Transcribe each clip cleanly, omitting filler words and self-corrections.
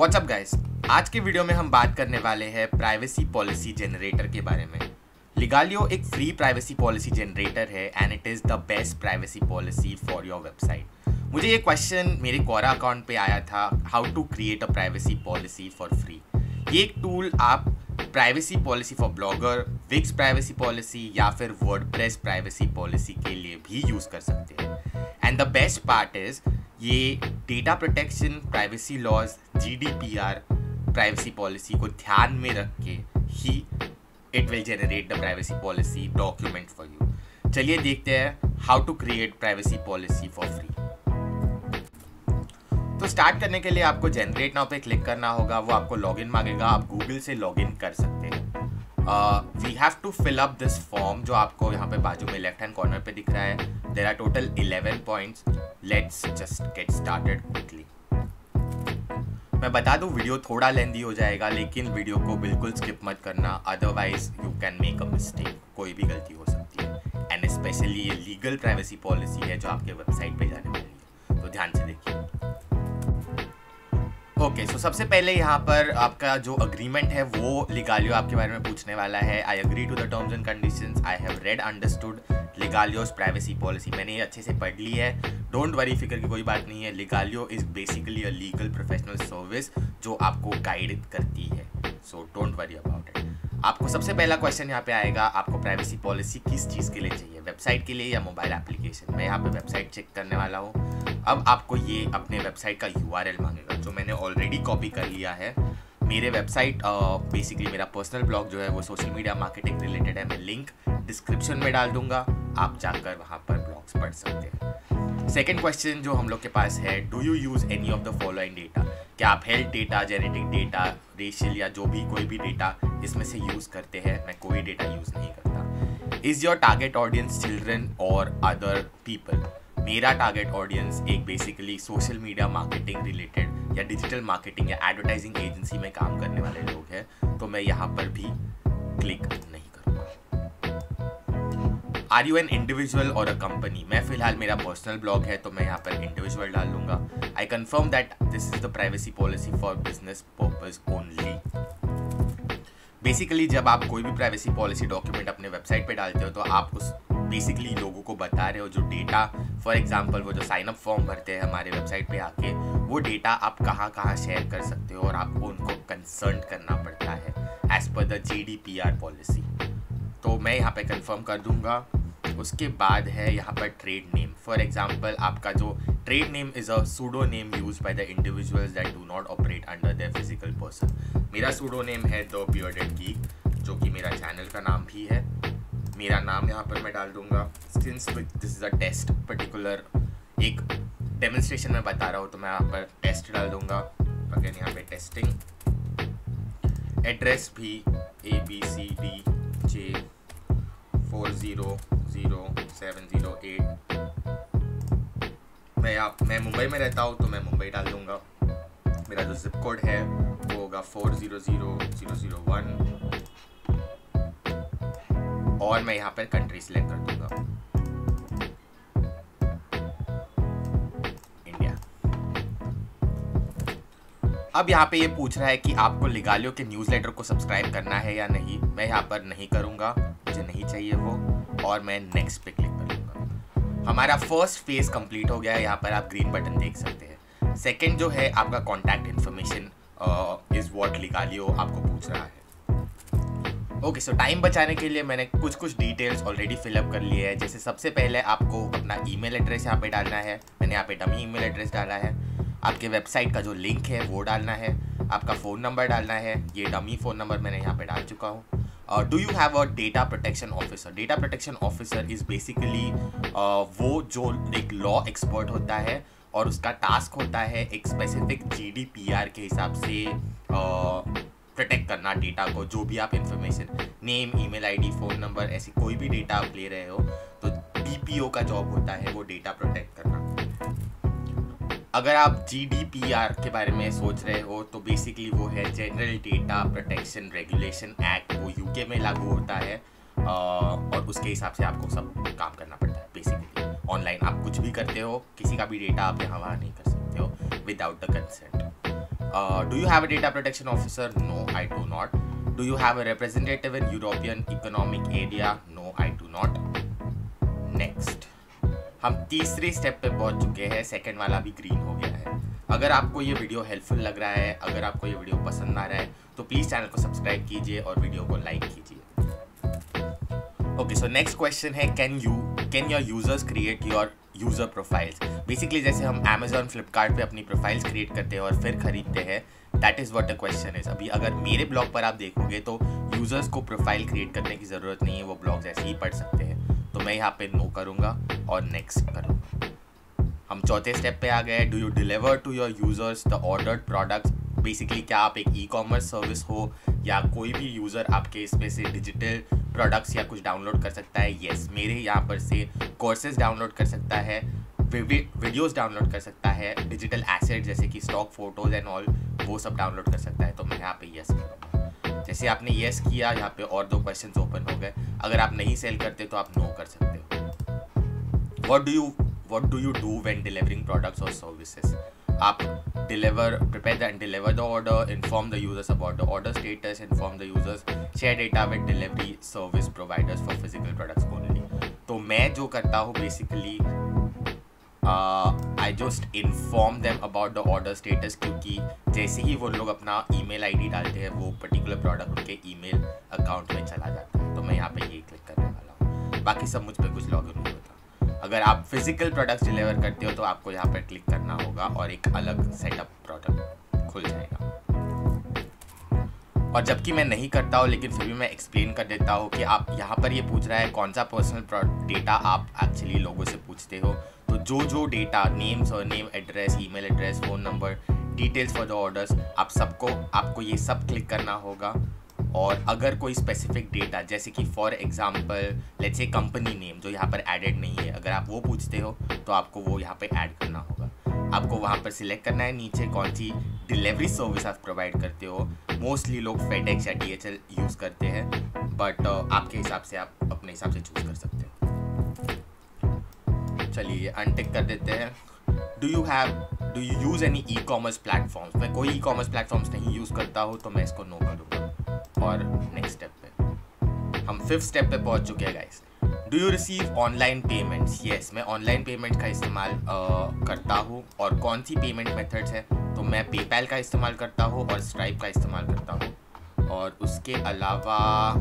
WhatsApp guys, आज के video में हम बात करने वाले हैं प्राइवेसी पॉलिसी जनरेटर के बारे में। लिगालियो एक फ्री प्राइवेसी पॉलिसी जनरेटर है and it is the best privacy policy for your website. मुझे ये क्वेश्चन मेरे क्वोरा अकाउंट पे आया था, how to create a privacy policy for free. ये एक टूल आप privacy policy for Blogger, Wix privacy policy या फिर वर्डप्रेस प्राइवेसी पॉलिसी के लिए भी यूज़ कर सकते हैं। And the best part is ये data protection, privacy laws, GDPR privacy policy को ध्यान में रख के ही it will generate the privacy policy document for you. चलिए देखते हैं how to create privacy policy for free. तो स्टार्ट करने के लिए आपको जनरेट नाउ पे क्लिक करना होगा। वो आपको लॉगिन मांगेगा, आप गूगल से लॉगिन कर सकते हैं। We have to fill up this form जो आपको यहाँ पे बाजू में लेफ्ट हैंड कॉर्नर पे दिख रहा है। There are total 11 points. Let's just get started quickly. मैं बता दूं वीडियो थोड़ा लेंदी हो जाएगा, लेकिन वीडियो को बिल्कुल स्किप मत करना, otherwise you can make a mistake. कोई भी गलती हो सकती है एंड स्पेशली ये लीगल प्राइवेसी पॉलिसी है जो आपके वेबसाइट पे जाने वाली है, तो ध्यान से देखिए। ओके, सो सबसे पहले यहाँ पर आपका जो अग्रीमेंट है वो लिगालियो आपके बारे में पूछने वाला है। I agree to the terms and conditions, I have read understood Legalio's privacy policy. मैंने ये अच्छे से पढ़ ली है, डोंट वरी, फिक्र की कोई बात नहीं है। Legalio is basically a legal professional service जो आपको गाइड करती है, so don't worry about it. आपको सबसे पहला क्वेश्चन यहाँ पे आएगा, आपको प्राइवेसी पॉलिसी किस चीज़ के लिए चाहिए, वेबसाइट के लिए या मोबाइल एप्लीकेशन। मैं यहाँ पे वेबसाइट चेक करने वाला हूँ। अब आपको ये अपने वेबसाइट का URL मांगेगा जो मैंने ऑलरेडी कॉपी कर लिया है। मेरे वेबसाइट बेसिकली मेरा पर्सनल ब्लॉग जो है वो सोशल मीडिया मार्केटिंग रिलेटेड है। मैं लिंक डिस्क्रिप्शन में डाल दूंगा, आप जाकर वहाँ पर ब्लॉग्स पढ़ सकते हैं। सेकेंड क्वेश्चन जो हम लोग के पास है, do you use any of the following data. क्या आप health data, genetic data, racial या जो भी कोई भी डेटा इसमें से यूज़ करते हैं। मैं कोई डेटा यूज़ नहीं करता। Is your target audience children और अदर पीपल। मेरा टारगेट ऑडियंस एक basically social media marketing related या डिजिटल मार्केटिंग या एडवर्टाइजिंग एजेंसी में काम करने वाले लोग हैं, तो मैं यहाँ पर भी क्लिक नहीं करूँगा। आर यू एन इंडिविजुअल और अ कंपनी। मैं फिलहाल मेरा पर्सनल ब्लॉग है तो मैं यहाँ पर इंडिविजुअल डाल लूँगा। I confirm that this is the privacy policy for business purpose only. Basically जब आप कोई भी प्राइवेसी पॉलिसी डॉक्यूमेंट अपने वेबसाइट पे डालते हो तो आप उस बेसिकली लोगों को बता रहे हो जो डेटा, फॉर एग्जांपल वो जो साइन अप फॉर्म भरते हैं हमारे वेबसाइट पे आके, वो डेटा आप कहाँ कहाँ शेयर कर सकते हो और आपको उनको कंसर्न करना पड़ता है as per the GDPR policy. तो मैं यहाँ पे कंफर्म कर दूंगा। उसके बाद है यहाँ पर ट्रेड नेम। फॉर एग्जाम्पल आपका जो trade name is a pseudo name use by the individuals that do not operate under their physical person. मेरा सूडो नेम है द बियर्डेड गीक, जो कि मेरा चैनल का नाम भी है। मेरा नाम यहाँ पर मैं डाल दूंगा। Since this is a test, particular एक डेमोन्स्ट्रेशन में बता रहा हूँ, तो मैं यहाँ पर टेस्ट डाल दूंगा। अगेन यहाँ पे टेस्टिंग। एड्रेस भी ABCDJ 4000708। मैं मुंबई में रहता हूँ तो मैं मुंबई डाल दूंगा। मेरा जो जिप कोड है वो होगा 400001 और मैं यहाँ पर कंट्री सिलेक्ट कर दूंगा, इंडिया। अब यहाँ पे ये पूछ रहा है कि आपको लिगालियो के न्यूज़लेटर को सब्सक्राइब करना है या नहीं। मैं यहाँ पर नहीं करूँगा, मुझे नहीं चाहिए वो, और मैं नेक्स्ट पे क्लिक करूँगा। हमारा फर्स्ट फेज कंप्लीट हो गया है। यहाँ पर आप ग्रीन बटन देख सकते हैं। सेकंड जो है आपका कॉन्टैक्ट इन्फॉर्मेशन इज़ व्हाट लिगालियो आपको पूछ रहा है। ओके, सो टाइम बचाने के लिए मैंने कुछ डिटेल्स ऑलरेडी फिलअप कर लिए हैं। जैसे सबसे पहले आपको अपना ईमेल एड्रेस यहाँ पे डालना है। मैंने यहाँ पे डमी ईमेल एड्रेस डाला है। आपके वेबसाइट का जो लिंक है वो डालना है। आपका फ़ोन नंबर डालना है। ये डमी फ़ोन नंबर मैंने यहाँ पे डाल चुका हूँ। Do you have a data protection officer. Data protection officer is basically वो जो एक लॉ एक्सपर्ट होता है और उसका टास्क होता है एक स्पेसिफिक GDPR के हिसाब से प्रोटेक्ट करना डेटा को। जो भी आप information, name, email ID, phone number, ऐसी कोई भी डेटा आप ले रहे हो तो DPO का जॉब होता है वो डेटा प्रोटेक्ट करना। अगर आप GDPR के बारे में सोच रहे हो तो बेसिकली वो है general data protection regulation act. वो UK में लागू होता है और उसके हिसाब से आपको सब काम करना पड़ता है। बेसिकली ऑनलाइन आप कुछ भी करते हो, किसी का भी डेटा आप यहाँ वहाँ नहीं कर सकते हो without the consent. Do you have a data protection officer? No, I do not. Do you have a representative in European Economic Area? No, I do not. Next. हम तीसरे स्टेप पे पहुंच चुके हैं, सेकंड वाला भी ग्रीन हो गया है। अगर आपको ये वीडियो हेल्पफुल लग रहा है, अगर आपको ये वीडियो पसंद आ रहा है, तो प्लीज़ चैनल को सब्सक्राइब कीजिए और वीडियो को लाइक कीजिए। ओके, सो नेक्स्ट क्वेश्चन है, can your users create your user profiles. Basically जैसे हम Amazon, फ्लिपकार्ट पे अपनी प्रोफाइल्स क्रिएट करते हैं और फिर खरीदते हैं, that is what the question is. अभी अगर मेरे ब्लॉग पर आप देखोगे तो यूज़र्स को प्रोफाइल क्रिएट करने की ज़रूरत नहीं है, वो ब्लॉग जैसे ही पढ़ सकते हैं। तो मैं यहाँ पे नो करूँगा और नेक्स्ट करूँगा। हम चौथे स्टेप पे आ गए, do you deliver to your users the ordered products. Basically क्या आप एक ई-कॉमर्स सर्विस हो या कोई भी यूज़र आपके इसमें से डिजिटल प्रोडक्ट्स या कुछ डाउनलोड कर सकता है। येस, मेरे यहाँ पर से कोर्सेज डाउनलोड कर सकता है, वीडियोस डाउनलोड कर सकता है, डिजिटल एसेट जैसे कि स्टॉक फोटोज़ एंड ऑल, वो सब डाउनलोड कर सकता है। तो मैं यहाँ पे येस करूँगा। जैसे आपने येस किया, यहाँ पे और 2 क्वेश्चंस ओपन हो गए। अगर आप नहीं सेल करते तो आप नो कर सकते हो। What do you do when delivering products or services? आप prepare and deliver the order, inform the users about the order status, inform the users, share data with delivery service providers for physical products only. तो मैं जो करता हूँ basically I just inform them about the order status, क्योंकि जैसे ही वो लोग अपना email ID डालते हैं वो particular product उनके email account में चला जाता है। तो मैं यहाँ पे ये क्लिक करने वाला हूँ, बाकी सब मुझ पर कुछ लॉगिन नहीं होता। अगर आप फिजिकल प्रोडक्ट्स डिलीवर करते हो तो आपको यहाँ पर क्लिक करना होगा और एक अलग सेटअप प्रोडक्ट खुल जाएगा। और जबकि मैं नहीं करता हूँ लेकिन फिर भी मैं एक्सप्लेन कर देता हूँ कि आप यहाँ पर ये पूछ रहा है कौन सा पर्सनल डेटा आप एक्चुअली लोगों से पूछते हो। तो जो data, name, surname, address, email address, phone number, details for the orders, आपको ये सब क्लिक करना होगा। और अगर कोई स्पेसिफिक डेटा जैसे कि for example let's say company name जो यहाँ पर एडेड नहीं है, अगर आप वो पूछते हो तो आपको वो यहाँ पे ऐड करना होगा। आपको वहाँ पर सिलेक्ट करना है नीचे कौन सी डिलीवरी सर्विस आप प्रोवाइड करते हो। मोस्टली लोग फेडेक्स या DHL यूज़ करते हैं, बट आपके हिसाब से आप अपने हिसाब से चूज़ कर सकते हो। चलिए अनटिक कर देते हैं। Do you use any ecommerce platforms. मैं कोई ई-कॉमर्स प्लेटफॉर्म्स नहीं यूज़ करता हूँ तो मैं इसको नो करूँगा। और नेक्स्ट स्टेप पे हम 5th स्टेप पे पहुंच चुके हैं guys. Do you receive online payments. Yes, मैं ऑनलाइन पेमेंट का इस्तेमाल करता हूँ। और कौन सी पेमेंट मेथड्स है, तो मैं पेपैल का इस्तेमाल करता हूँ और स्ट्राइप का इस्तेमाल करता हूँ। और उसके अलावा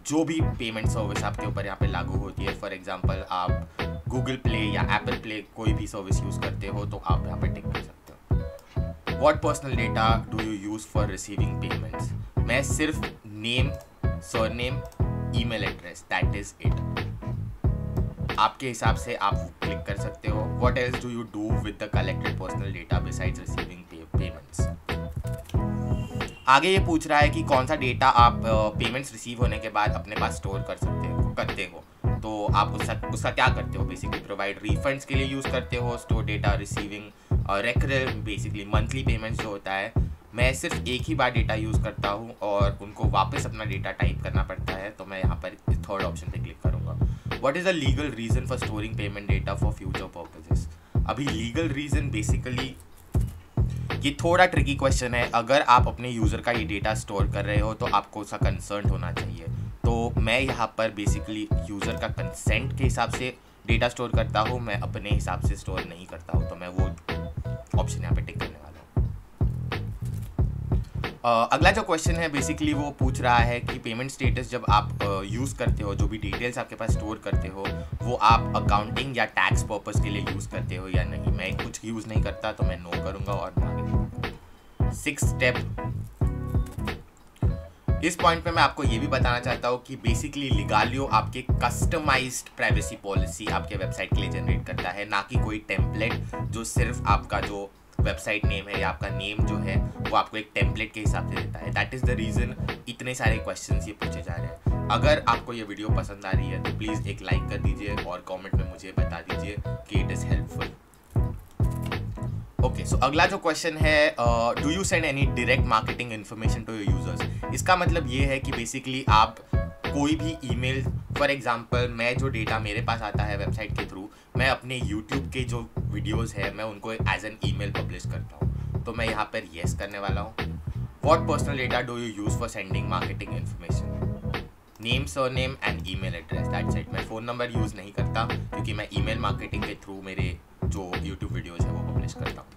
जो भी पेमेंट सर्विस आपके ऊपर यहाँ पे लागू होती है, फॉर एग्जांपल आप गूगल प्ले या एप्पल प्ले कोई भी सर्विस यूज़ करते हो तो आप यहाँ पे टिक कर सकते हो। What personal data do you use for receiving payments. मैं सिर्फ name, surname, email address, that is it. आपके हिसाब से आप क्लिक कर सकते हो। What else do you do with the collected personal data besides receiving payments. आगे ये पूछ रहा है कि कौन सा डेटा आप पेमेंट्स रिसीव होने के बाद अपने पास स्टोर करते हो। तो आप उसका क्या करते हो। बेसिकली प्रोवाइड रिफंड्स के लिए यूज़ करते हो, स्टोर डेटा, रिसीविंग और रेकरेंट बेसिकली मंथली पेमेंट्स जो होता है। मैं सिर्फ एक ही बार डेटा यूज़ करता हूँ और उनको वापस अपना डेटा टाइप करना पड़ता है। तो मैं यहाँ पर 3rd ऑप्शन पे क्लिक करूँगा। What is the legal reason for storing payment data for future purposes. अभी लीगल रीज़न बेसिकली ये थोड़ा ट्रिकी क्वेश्चन है। अगर आप अपने यूज़र का ये डेटा स्टोर कर रहे हो तो आपको उसका कंसर्न होना चाहिए। तो मैं यहाँ पर बेसिकली यूज़र का कंसेंट के हिसाब से डेटा स्टोर करता हूँ, मैं अपने हिसाब से स्टोर नहीं करता हूँ। तो मैं वो ऑप्शन यहाँ पे टिक करने वाला हूँ। अगला जो क्वेश्चन है बेसिकली वो पूछ रहा है कि पेमेंट स्टेटस जब आप यूज़ करते हो, जो भी डिटेल्स आपके पास स्टोर करते हो वो आप अकाउंटिंग या टैक्स पर्पस के लिए यूज़ करते हो या नहीं। मैं कुछ यूज़ नहीं करता तो मैं नो करूँगा और आगे 6th स्टेप। इस पॉइंट पे मैं आपको ये भी बताना चाहता हूँ कि बेसिकली लिगालियो आपके कस्टमाइज्ड प्राइवेसी पॉलिसी आपके वेबसाइट के लिए जनरेट करता है, ना कि कोई टेम्पलेट जो सिर्फ आपका जो वेबसाइट नेम है या आपका नेम जो है वो आपको एक टेम्पलेट के हिसाब से देता है। दैट इज़ द रीज़न इतने सारे क्वेश्चंस ये पूछे जा रहे हैं। अगर आपको ये वीडियो पसंद आ रही है तो प्लीज़ एक लाइक कर दीजिए और कमेंट में मुझे बता दीजिए कि it is helpful. Okay, so अगला जो क्वेश्चन है, do you send any direct marketing information to your users. इसका मतलब ये है कि बेसिकली आप कोई भी ईमेल, फॉर एग्जांपल मैं जो डेटा मेरे पास आता है वेबसाइट के थ्रू, मैं अपने यूट्यूब के जो वीडियोस है मैं उनको एज एन ईमेल पब्लिश करता हूँ। तो मैं यहाँ पर येस करने वाला हूँ। What personal data do you use for sending marketing information? Name, surname and email address. That's it. मैं फ़ोन नंबर यूज़ नहीं करता क्योंकि मैं ईमेल मार्केटिंग के थ्रू मेरे जो YouTube वीडियोज़ है वो पब्लिश करता हूँ।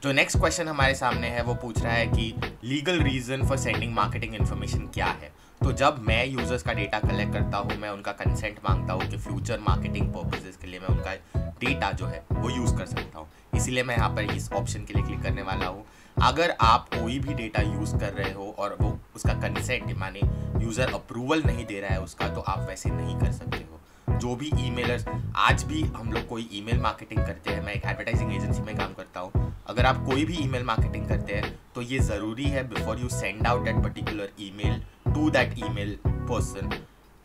जो नेक्स्ट क्वेश्चन हमारे सामने है वो पूछ रहा है कि legal reason for sending marketing information क्या है। तो जब मैं यूज़र्स का डेटा कलेक्ट करता हूँ, मैं उनका कंसेंट मांगता हूँ कि फ्यूचर मार्केटिंग पर्पसेस के लिए मैं उनका डेटा जो है वो यूज़ कर सकता हूँ, इसीलिए मैं यहाँ पर इस ऑप्शन के लिए क्लिक करने वाला हूँ। अगर आप कोई भी डेटा यूज़ कर रहे हो और वो उसका कंसेंट माने यूज़र अप्रूवल नहीं दे रहा है उसका, तो आप वैसे नहीं कर सकते हो। जो भी ईमेलर्स, आज भी हम लोग कोई ईमेल मार्केटिंग करते हैं, मैं एक एडवर्टाइजिंग एजेंसी में काम करता हूँ, अगर आप कोई भी ईमेल मार्केटिंग करते हैं तो ये ज़रूरी है before you send out that particular email to that email person,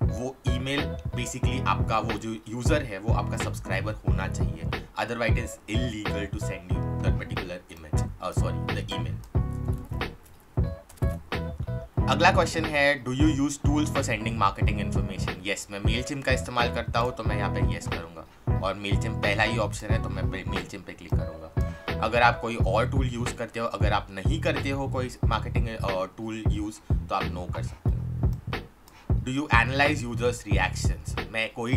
वो ईमेल बेसिकली आपका वो जो यूज़र है वो आपका सब्सक्राइबर होना चाहिए, otherwise it is illegal to send you that particular the email. अगला क्वेश्चन है, do you use tools for sending marketing information? Yes, मैं मेलचिम्प का इस्तेमाल करता हूँ, तो मैं यहाँ पे यस करूँगा और मेलचिम्प पहला ही ऑप्शन है तो मैं मेलचिम्प पे क्लिक करूँगा। अगर आप कोई और टूल यूज़ करते हो, अगर आप नहीं करते हो कोई मार्केटिंग टूल यूज़, तो आप नो कर सकते हो। Do you analyse users reactions? मैं कोई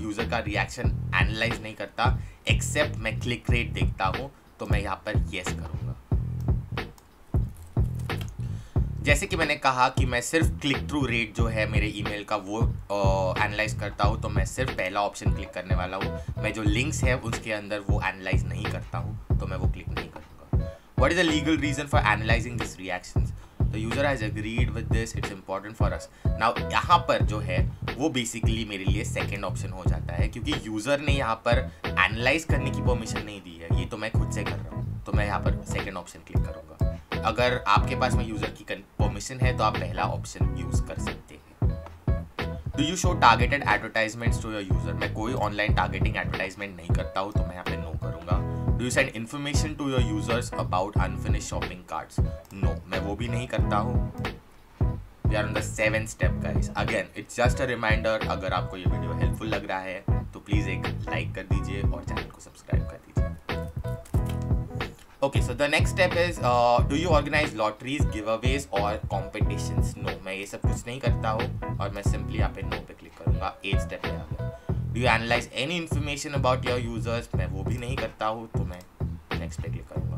यूज़र का रिएक्शन एनालाइज नहीं करता, एक्सेप्ट मैं क्लिक रेट देखता हूँ, तो मैं यहाँ पर येस करूँगा। जैसे कि मैंने कहा कि मैं सिर्फ क्लिक थ्रू रेट जो है मेरे ईमेल का वो एनालाइज करता हूँ, तो मैं सिर्फ पहला ऑप्शन क्लिक करने वाला हूँ। मैं जो लिंक्स है उसके अंदर वो एनालाइज नहीं करता हूँ, तो मैं वो क्लिक नहीं करूँगा। What is the legal reason for analysing this reactions? The user has agreed with this, it's important for us. Now यहाँ पर जो है वो बेसिकली मेरे लिए सेकेंड ऑप्शन हो जाता है, क्योंकि यूज़र ने यहाँ पर एनालाइज करने की परमिशन नहीं दी है, ये तो मैं खुद से कर रहा हूँ, तो मैं यहाँ पर सेकेंड ऑप्शन क्लिक करूँगा। अगर आपके पास में यूज़र की परमिशन है तो आप पहला ऑप्शन यूज़ कर सकते हैं। Do you show targeted advertisements to your user? मैं कोई ऑनलाइन टारगेटिंग एडवर्टाइजमेंट नहीं करता हूँ, तो मैं यहाँ पे नो करूँगा। Do you send information to your users about unfinished shopping carts? No, मैं वो भी नहीं करता हूँ। We are on the 7th step guys. Again it's just a reminder, अगर आपको ये वीडियो हेल्पफुल लग रहा है तो प्लीज़ एक लाइक कर दीजिए और चैनल को सब्सक्राइब कर दीजिए। Okay, so the next step is, do you organize lotteries, giveaways और competitions? No, मैं ये सब कुछ नहीं करता हूँ और मैं simply यहाँ पे no पे क्लिक करूँगा। 8th step है आगे। Do you analyze any information about your users? मैं वो भी नहीं करता हूँ, तो मैं next पे क्लिक करूँगा।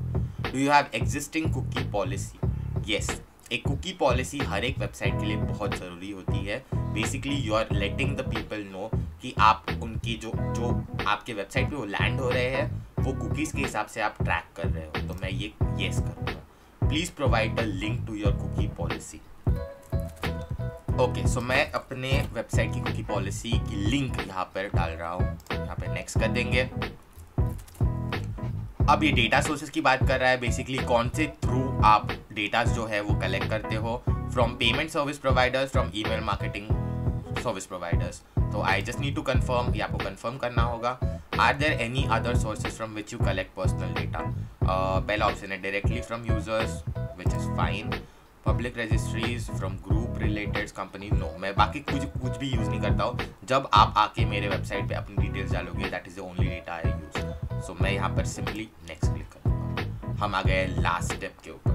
Do you have existing cookie policy? Yes, एक कुकी पॉलिसी हर एक वेबसाइट के लिए बहुत ज़रूरी होती है। Basically you are letting the people know कि आप उनकी जो आपके वेबसाइट पे वो लैंड हो रहे हैं वो कुकीज़ के हिसाब से आप ट्रैक कर रहे हो, तो मैं ये येस करूँगा। Please provide the link to your cookie policy. Okay, so मैं अपने वेबसाइट की कुकी पॉलिसी की लिंक यहाँ पर डाल रहा हूँ, यहाँ पे नेक्स्ट कर देंगे। अब ये डेटा सोर्सेज की बात कर रहा है, बेसिकली कौन से थ्रू आप डेटा जो है वो कलेक्ट करते हो, from payment service providers, from email marketing service providers. तो I just need to confirm, ये आपको कंफर्म करना होगा। Are there any other sources from which you collect personal data? पहला ऑप्शन है directly from users, which is fine. Public registries, from group related company, no, मैं बाकी कुछ भी यूज़ नहीं करता हूँ। जब आप आके मेरे वेबसाइट पे अपनी डिटेल्स डालोगे, that is the only data I use. So मैं यहाँ पर सिंपली नेक्स्ट क्लिक करूँगा। हम आ गए लास्ट स्टेप के ऊपर।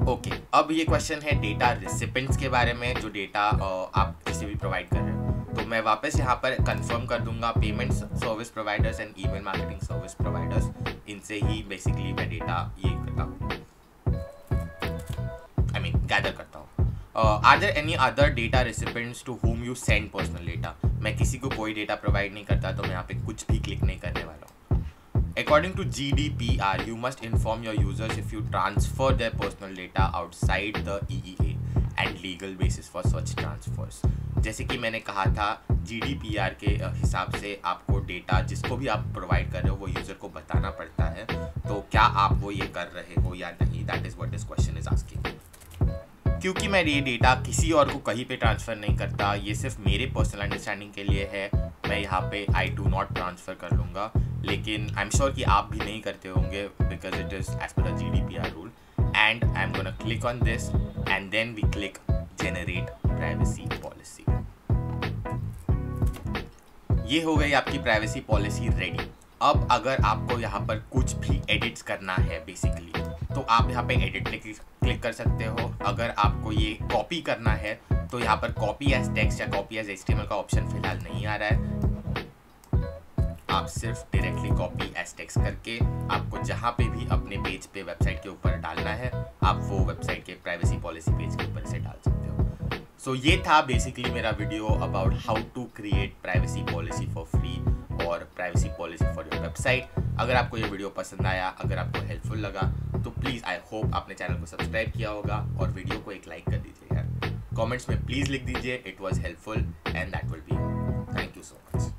ओके, अब ये क्वेश्चन है डेटा रिसिपेंट्स के बारे में, जो डेटा आप किसी भी प्रोवाइड कर रहे हो। तो मैं वापस यहाँ पर कंफर्म कर दूंगा payment service providers and email marketing service providers, इनसे ही बेसिकली मैं डेटा ये करता हूँ, गैदर करता हूँ। Are there any other data recipients to whom you send personal data? मैं किसी को कोई डेटा प्रोवाइड नहीं करता, तो मैं यहाँ पे कुछ भी क्लिक नहीं करने वाला हूँ। According to GDPR, you must inform your users if you transfer their personal data outside the EEA and legal basis for such transfers. जैसे कि मैंने कहा था, GDPR के हिसाब से आपको डेटा जिसको भी आप प्रोवाइड कर रहे हो वो यूज़र को बताना पड़ता है, तो क्या आप वो ये कर रहे हो या नहीं, that is what this question is asking. क्योंकि मैं ये डेटा किसी और को कहीं पे ट्रांसफ़र नहीं करता, ये सिर्फ मेरे पर्सनल अंडरस्टैंडिंग के लिए है, मैं यहाँ पे आई डू नॉट ट्रांसफ़र कर लूँगा। लेकिन आई एम श्योर कि आप भी नहीं करते होंगे, because it is as per the GDPR rule. And I am gonna click on this and then we click generate privacy policy. ये हो गई आपकी प्राइवेसी पॉलिसी रेडी। अब अगर आपको यहाँ पर कुछ भी एडिट्स करना है बेसिकली, तो आप यहाँ पे एडिट पे क्लिक कर सकते हो। अगर आपको ये कॉपी करना है तो यहाँ पर कॉपी एज टेक्स्ट या कॉपी एज HTML का ऑप्शन फिलहाल नहीं आ रहा है। आप सिर्फ डायरेक्टली कॉपी एज टेक्स्ट करके आपको जहाँ पे भी अपने पेज पे वेबसाइट के ऊपर डालना है, आप वो वेबसाइट के प्राइवेसी पॉलिसी पेज के ऊपर से डाल सकते हो। सो ये था बेसिकली मेरा video about how to create privacy policy for free और privacy policy for your website. अगर आपको ये वीडियो पसंद आया, अगर आपको हेल्पफुल लगा, तो प्लीज़ आई होप आपने चैनल को सब्सक्राइब किया होगा और वीडियो को एक लाइक कर दीजिए यार। कमेंट्स में प्लीज़ लिख दीजिए it was helpful and that will be. Thank you so much.